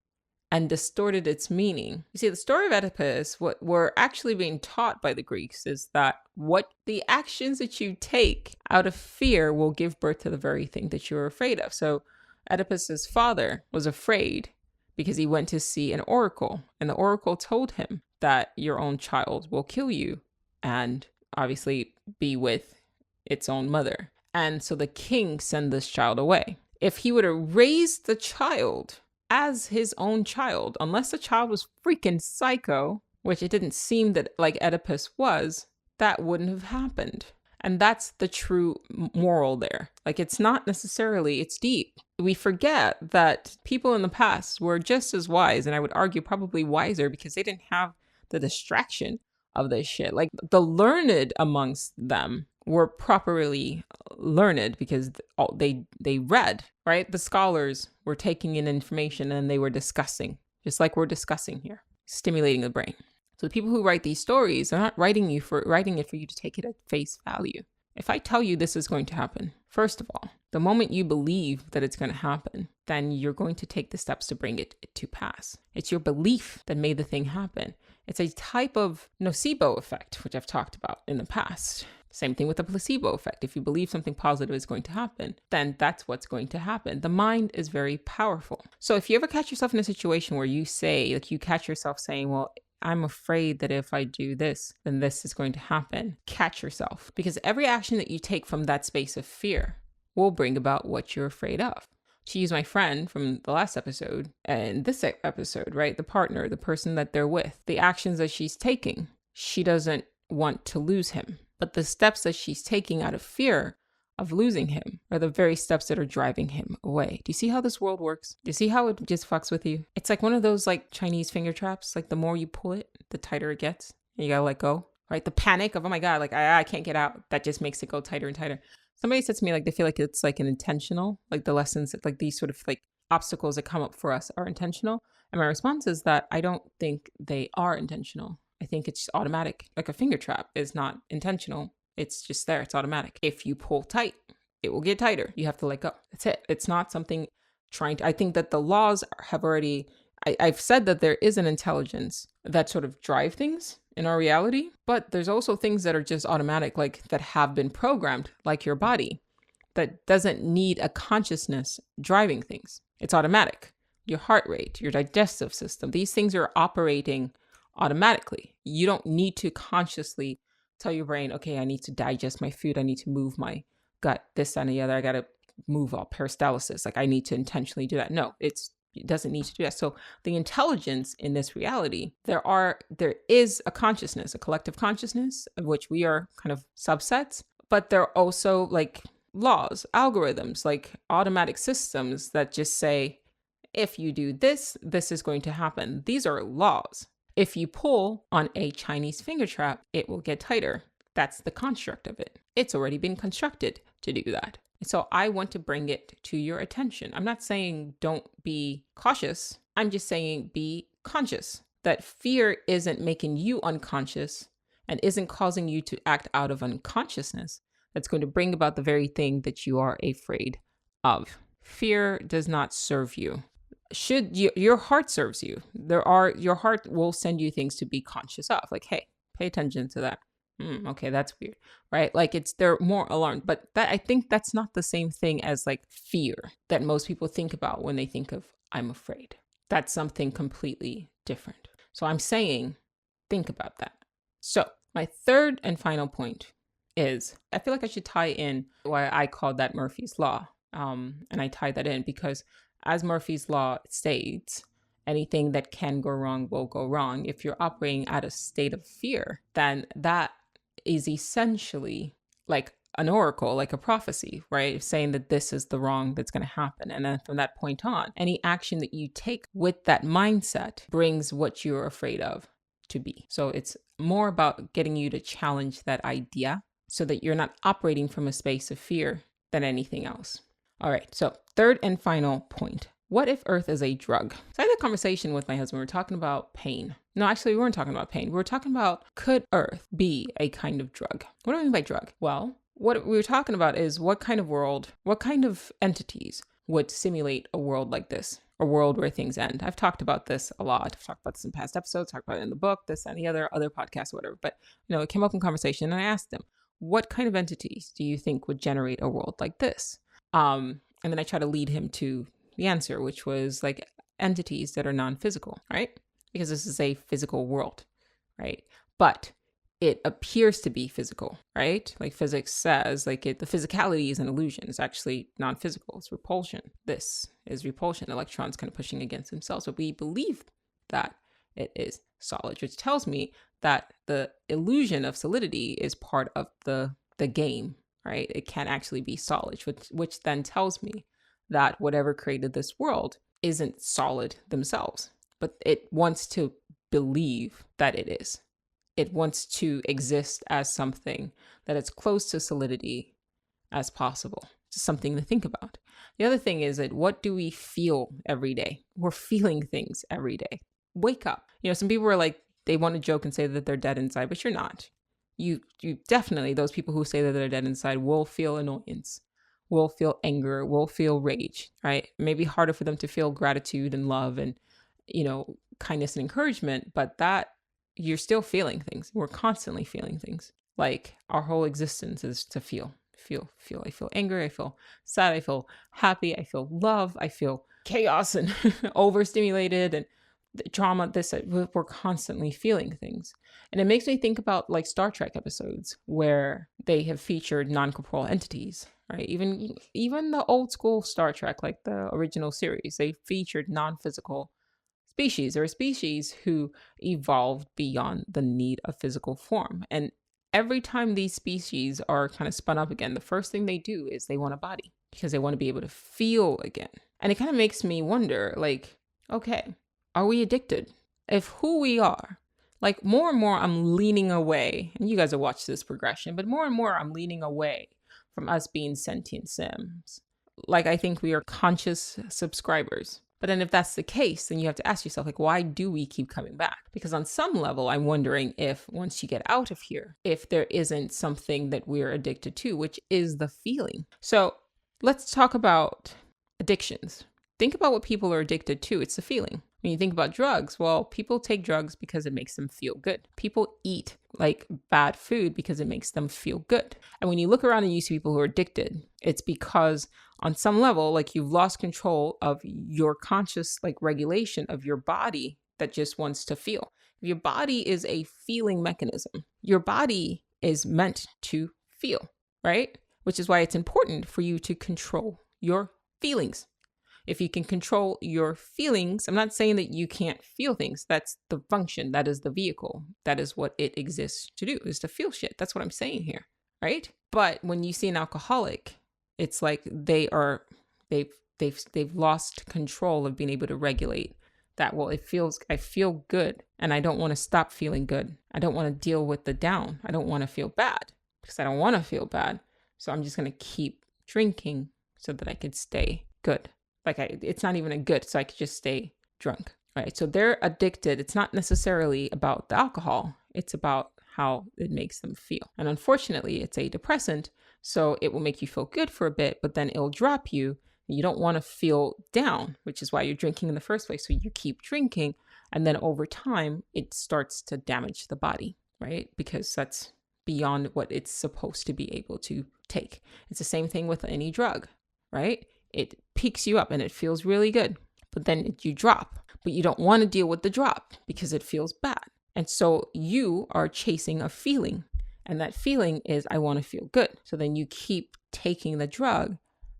and distorted its meaning. You see, the story of Oedipus, what we're actually being taught by the Greeks is that what the actions that you take out of fear will give birth to the very thing that you're afraid of. So Oedipus's father was afraid because he went to see an oracle, and the oracle told him that your own child will kill you and obviously be with its own mother. And so the king sent this child away. If he would have raised the child as his own child, unless the child was freaking psycho, which it didn't seem that like Oedipus was, that wouldn't have happened. And that's the true moral there. Like, it's not necessarily, it's deep. We forget that people in the past were just as wise, and I would argue probably wiser, because they didn't have the distraction of this shit. Like, the learned amongst them were properly learned because they read, right? The scholars were taking in information and they were discussing, just like we're discussing here, stimulating the brain. So the people who write these stories are not writing it for you to take it at face value. If I tell you this is going to happen, first of all, the moment you believe that it's going to happen, then you're going to take the steps to bring it to pass. It's your belief that made the thing happen. It's a type of nocebo effect, which I've talked about in the past. Same thing with the placebo effect. If you believe something positive is going to happen, then that's what's going to happen. The mind is very powerful. So if you ever catch yourself in a situation where you say, like, you catch yourself saying, well, I'm afraid that if I do this, then this is going to happen. Catch yourself, because every action that you take from that space of fear will bring about what you're afraid of. To use my friend from the last episode and this episode, right? The partner, the person that they're with, the actions that she's taking, she doesn't want to lose him. But the steps that she's taking out of fear of losing him are the very steps that are driving him away. Do you see how this world works? Do you see how it just fucks with you? It's like one of those like Chinese finger traps. Like the more you pull it, the tighter it gets. And you gotta let go, right? The panic of, oh my God, like I can't get out. That just makes it go tighter and tighter. Somebody said to me, like, they feel like it's like an intentional, like the lessons, like these sort of like obstacles that come up for us are intentional. And my response is that I don't think they are intentional. I think it's automatic. Like a finger trap is not intentional. It's just there. It's automatic. If you pull tight, it will get tighter. You have to let go. That's it. It's not something trying to, I think that the laws have already, I've said that there is an intelligence that sort of drive things in our reality, but there's also things that are just automatic, like that have been programmed, like your body, that doesn't need a consciousness driving things. It's automatic. Your heart rate, your digestive system, these things are operating automatically. You don't need to consciously tell your brain, okay, I need to digest my food. I need to move my gut, this, that, and the other. I got to move all peristalsis. Like I need to intentionally do that. No, it doesn't need to do that. So the intelligence in this reality, there is a consciousness, a collective consciousness of which we are kind of subsets, but there are also like laws, algorithms, like automatic systems that just say, if you do this, this is going to happen. These are laws. If you pull on a Chinese finger trap, it will get tighter. That's the construct of it. It's already been constructed to do that. So I want to bring it to your attention. I'm not saying don't be cautious. I'm just saying be conscious that fear isn't making you unconscious and isn't causing you to act out of unconsciousness. That's going to bring about the very thing that you are afraid of. Fear does not serve you. Your heart serves you. Your heart will send you things to be conscious of. Like, hey, pay attention to that. Okay, that's weird, right? Like they're more alarmed, but I think that's not the same thing as like fear that most people think about when they think of I'm afraid. That's something completely different. So I'm saying, think about that. So my third and final point is, I feel like I should tie in why I called that Murphy's Law. And I tie that in because as Murphy's Law states, anything that can go wrong will go wrong. If you're operating at a state of fear, then that is essentially like an oracle, like a prophecy, right? Saying that this is the wrong that's going to happen. And then from that point on, any action that you take with that mindset brings what you're afraid of to be. So it's more about getting you to challenge that idea so that you're not operating from a space of fear than anything else. All right. So third and final point. What if Earth is a drug? So I had a conversation with my husband. We were talking about pain. No, actually, we weren't talking about pain. We were talking about, could Earth be a kind of drug? What do I mean by drug? Well, what we were talking about is what kind of world, what kind of entities would simulate a world like this, a world where things end. I've talked about this a lot. I've talked about this in past episodes, talked about it in the book, this and the other podcasts, or whatever. But, it came up in conversation and I asked him, what kind of entities do you think would generate a world like this? And then I try to lead him to the answer, which was like entities that are non-physical, right? Because this is a physical world, right? But it appears to be physical, right? Like physics says, the physicality is an illusion. It's actually non-physical. It's repulsion. This is repulsion. Electrons kind of pushing against themselves. But we believe that it is solid, which tells me that the illusion of solidity is part of the game, right? It can actually be solid, which then tells me that whatever created this world isn't solid themselves, but it wants to believe that it is. It wants to exist as something that is close to solidity as possible. Just something to think about. The other thing is that what do we feel every day? We're feeling things every day. Wake up. Some people are like, they want to joke and say that they're dead inside, but you're not. You definitely, those people who say that they're dead inside will feel annoyance, will feel anger, will feel rage, right? Maybe harder for them to feel gratitude and love and, kindness and encouragement, but that you're still feeling things. We're constantly feeling things. Like our whole existence is to feel. I feel anger. I feel sad. I feel happy. I feel love. I feel chaos and overstimulated and trauma, this, we're constantly feeling things. And it makes me think about like Star Trek episodes where they have featured non-corporeal entities, right? Even the old school Star Trek, like the original series, they featured non-physical species, or a species who evolved beyond the need of physical form. And every time these species are kind of spun up again, the first thing they do is they want a body because they want to be able to feel again. And it kind of makes me wonder, like, okay, are we addicted? If who we are, like more and more I'm leaning away, and you guys have watched this progression, but more and more I'm leaning away from us being sentient sims. Like, I think we are conscious subscribers. But then if that's the case, then you have to ask yourself, like, why do we keep coming back? Because on some level, I'm wondering if once you get out of here, if there isn't something that we're addicted to, which is the feeling. So let's talk about addictions. Think about what people are addicted to. It's the feeling. When you think about drugs, well, people take drugs because it makes them feel good. People eat like bad food because it makes them feel good. And when you look around and you see people who are addicted, it's because on some level, like, you've lost control of your conscious, like, regulation of your body that just wants to feel. Your body is a feeling mechanism. Your body is meant to feel, right? Which is why it's important for you to control your feelings. If you can control your feelings, I'm not saying that you can't feel things. That's the function. That is the vehicle. That is what it exists to do, is to feel shit. That's what I'm saying here, right? But when you see an alcoholic, it's like they've lost control of being able to regulate that. Well, I feel good and I don't want to stop feeling good. I don't want to deal with the down. I don't want to feel bad because I don't want to feel bad. So I'm just going to keep drinking so that I could stay good. It's not even a good, so I could just stay drunk, right? So they're addicted. It's not necessarily about the alcohol. It's about how it makes them feel. And unfortunately, it's a depressant, so it will make you feel good for a bit, but then it'll drop you. You don't want to feel down, which is why you're drinking in the first place. So you keep drinking, and then over time, it starts to damage the body, right? Because that's beyond what it's supposed to be able to take. It's the same thing with any drug, right? It picks you up and it feels really good, but then you drop, but you don't want to deal with the drop because it feels bad. And so you are chasing a feeling, and that feeling is, I want to feel good. So then you keep taking the drug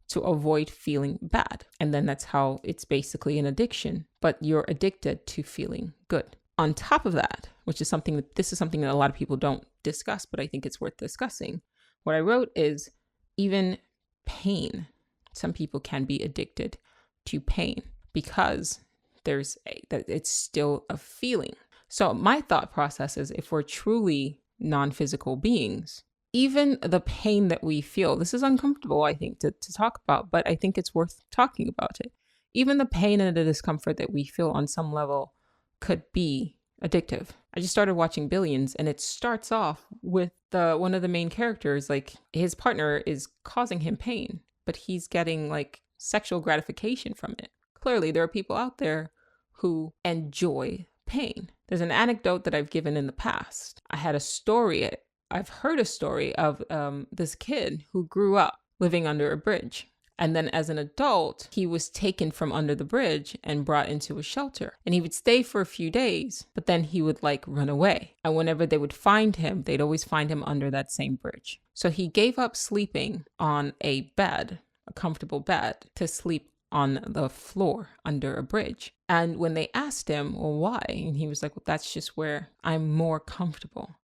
to avoid feeling bad. And then that's how it's basically an addiction, but you're addicted to feeling good. On top of that, which is something that a lot of people don't discuss, but I think it's worth discussing. What I wrote is even pain. Some people can be addicted to pain because it's still a feeling. So my thought process is, if we're truly non-physical beings, even the pain that we feel, this is uncomfortable, I think, to talk about, but I think it's worth talking about it. Even the pain and the discomfort that we feel on some level could be addictive. I just started watching Billions, and it starts off with one of the main characters, like, his partner is causing him pain, but he's getting like sexual gratification from it. Clearly, there are people out there who enjoy pain. There's an anecdote that I've given in the past. I've heard a story of this kid who grew up living under a bridge. And then as an adult, he was taken from under the bridge and brought into a shelter. And he would stay for a few days, but then he would like run away. And whenever they would find him, they'd always find him under that same bridge. So he gave up sleeping on a bed, a comfortable bed, to sleep on the floor under a bridge. And when they asked him, well, why? And he was like, well, that's just where I'm more comfortable.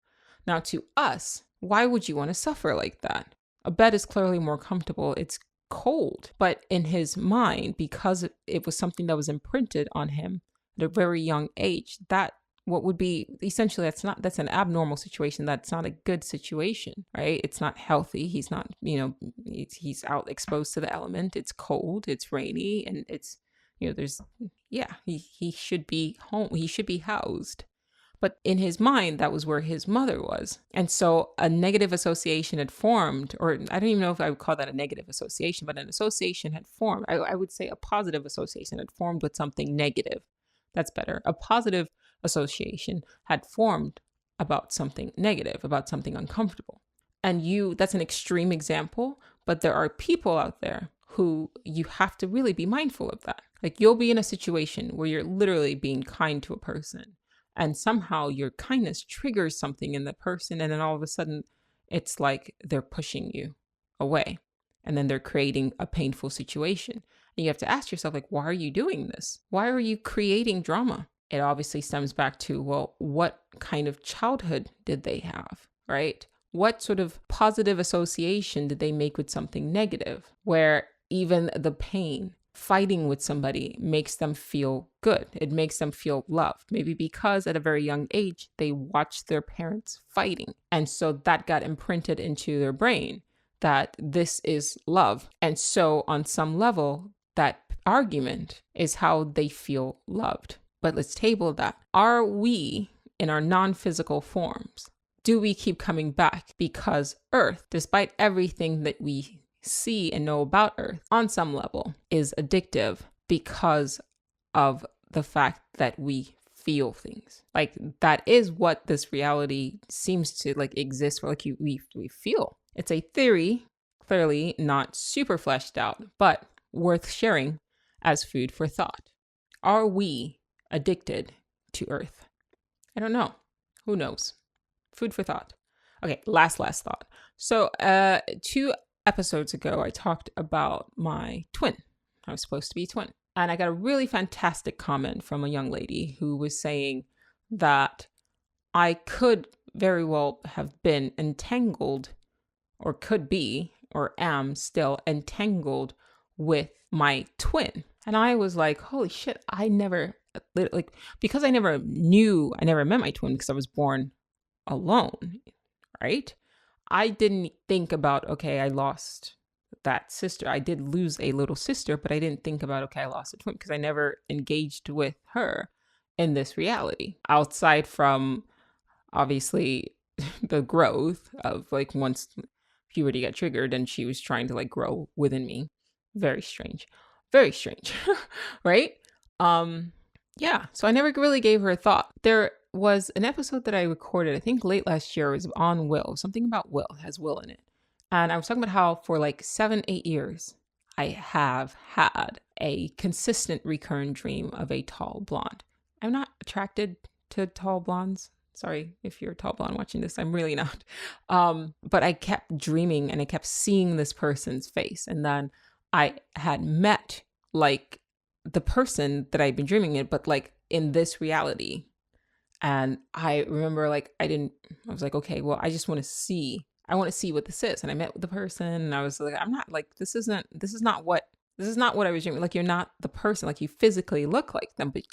Now, to us, why would you want to suffer like that? A bed is clearly more comfortable. It's cold. But in his mind, because it was something that was imprinted on him at a very young age, that what would be essentially, that's an abnormal situation. That's not a good situation, right? It's not healthy. He's not, he's out exposed to the element. It's cold, it's rainy, and it's, he should be home. He should be housed. But in his mind, that was where his mother was. And so a negative association had formed, or I don't even know if I would call that a negative association, but an association had formed. I would say a positive association had formed with something negative. That's better. A positive association had formed about something negative, about something uncomfortable. And that's an extreme example, but there are people out there who you have to really be mindful of that. Like you'll be in a situation where you're literally being kind to a person and somehow your kindness triggers something in the person. And then all of a sudden it's like they're pushing you away and then they're creating a painful situation. And you have to ask yourself, like, why are you doing this? Why are you creating drama? It obviously stems back to, well, what kind of childhood did they have, right? What sort of positive association did they make with something negative, where even the pain, fighting with somebody makes them feel good. It makes them feel loved. Maybe because at a very young age, they watched their parents fighting. And so that got imprinted into their brain that this is love. And so on some level, that argument is how they feel loved. But let's table that. Are we, in our non-physical forms, do we keep coming back because Earth, despite everything that we see and know about Earth, on some level, is addictive because of the fact that we feel things? Like that is what this reality seems to like exist for. Like we feel. It's a theory, clearly not super fleshed out, but worth sharing as food for thought. Are we addicted to Earth? I don't know. Who knows? Food for thought. Okay, last thought. So 2 episodes ago, I talked about my twin. I was supposed to be a twin. And I got a really fantastic comment from a young lady who was saying that I could very well have been entangled, or could be, or am still entangled with my twin. And I was like, holy shit, I never, like, because I never met my twin because I was born alone, right? I didn't think about, okay, I lost that sister. I did lose a little sister, but I didn't think about, okay, I lost a twin, because I never engaged with her in this reality. Outside from, obviously, the growth of, like, once puberty got triggered and she was trying to, like, grow within me. Very strange. Very strange, right? Yeah, so I never really gave her a thought. There was an episode that I recorded, I think late last year. It was on Will, something about Will, it has Will in it. And I was talking about how for like 7-8 years, I have had a consistent recurrent dream of a tall blonde. I'm not attracted to tall blondes. Sorry if you're a tall blonde watching this, I'm really not. But I kept dreaming and I kept seeing this person's face. And then I had met like the person that I'd been dreaming in, but like in this reality. And I remember like, I was like, okay, well, I want to see what this is. And I met with the person and I was like, I'm not like, this is not what I was dreaming. Like, you're not the person, like you physically look like them, but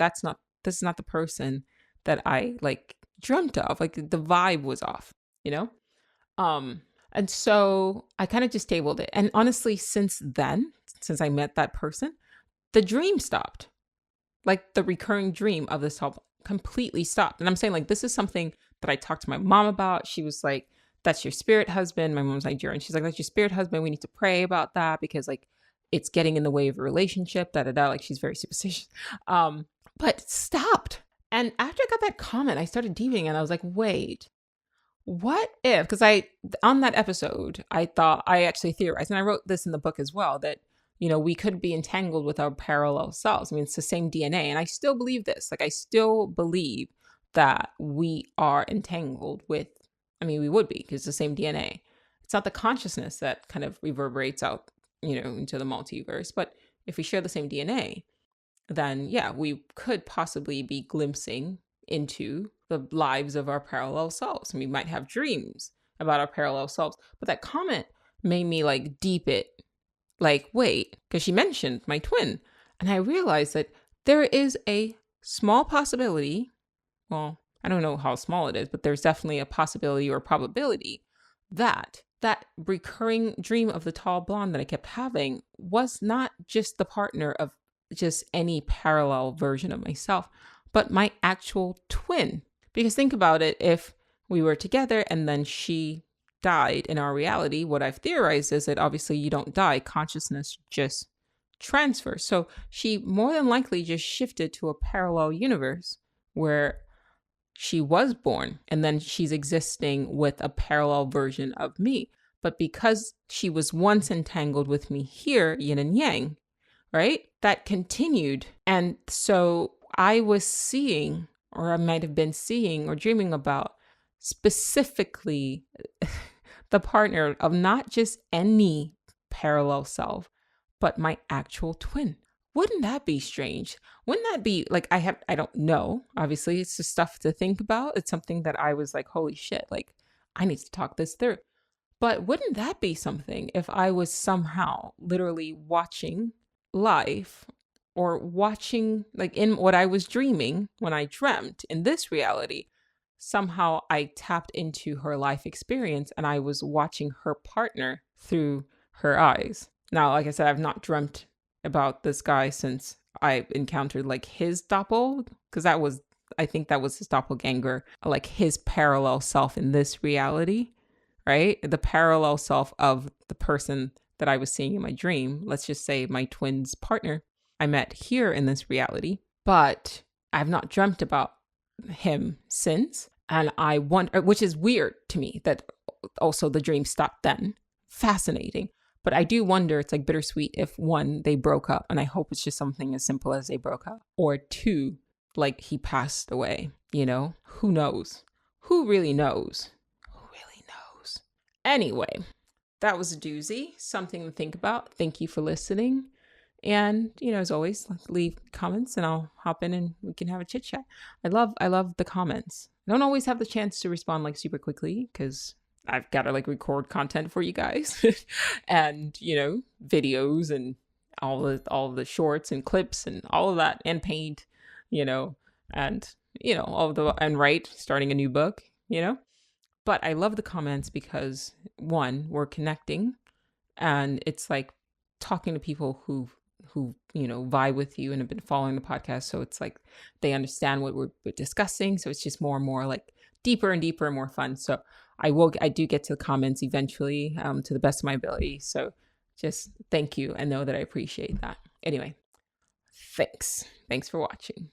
this is not the person that I like dreamt of. Like the vibe was off, you know? And so I kind of just tabled it. And honestly, since I met that person, the dream stopped. Like the recurring dream of this whole completely stopped. And I'm saying like, this is something that I talked to my mom about. She was like, that's your spirit husband. My mom's Nigerian. She's like, that's your spirit husband. We need to pray about that because like it's getting in the way of a relationship, Like she's very superstitious. But it stopped. And after I got that comment, I started deeping and I was like, wait, what if, because on that episode, I thought I actually theorized, and I wrote this in the book as well, that, you know, we could be entangled with our parallel selves. I mean, it's the same DNA. And I still believe this. Like, I still believe that we are entangled with, I mean, we would be because it's the same DNA. It's not the consciousness that kind of reverberates out, you know, into the multiverse. But if we share the same DNA, then yeah, we could possibly be glimpsing into the lives of our parallel selves. And we might have dreams about our parallel selves. But that comment made me like deep it. Like, wait, because she mentioned my twin. And I realized that there is a small possibility. Well, I don't know how small it is, but there's definitely a possibility or probability that that recurring dream of the tall blonde that I kept having was not just the partner of just any parallel version of myself, but my actual twin. Because think about it, if we were together and then she died in our reality, what I've theorized is that obviously you don't die, consciousness just transfers. So she more than likely just shifted to a parallel universe where she was born and then she's existing with a parallel version of me. But because she was once entangled with me here, yin and yang, right? That continued. And so I was seeing, or I might have been seeing or dreaming about specifically the partner of not just any parallel self, but my actual twin. Wouldn't that be strange? Wouldn't that be like, I don't know. Obviously, it's just stuff to think about. It's something that I was like, holy shit, like I need to talk this through. But wouldn't that be something if I was somehow literally watching life or watching like in what I was dreaming when I dreamt in this reality? Somehow I tapped into her life experience and I was watching her partner through her eyes. Now, like I said, I've not dreamt about this guy since I encountered like his doppel, because I think that was his doppelganger, like his parallel self in this reality, right? The parallel self of the person that I was seeing in my dream. Let's just say my twin's partner I met here in this reality, but I've not dreamt about him since. And I wonder, which is weird to me that also the dream stopped then. Fascinating. But I do wonder, it's like bittersweet if one, they broke up, and I hope it's just something as simple as they broke up, or two, like he passed away, you know? Who knows? Who really knows? Who really knows? Anyway, that was a doozy, something to think about. Thank you for listening. And, you know, as always, leave comments and I'll hop in and we can have a chit chat. I love the comments. I don't always have the chance to respond like super quickly because I've got to like record content for you guys and, you know, videos and all the shorts and clips and all of that and paint, you know, and, you know, and write, starting a new book, you know. But I love the comments because one, we're connecting and it's like talking to people who you know vibe with you and have been following the podcast, so it's like they understand what we're discussing, so it's just more and more like deeper and deeper and more fun. So I do get to the comments eventually, to the best of my ability, so just thank you and know that I appreciate that. Anyway, thanks for watching.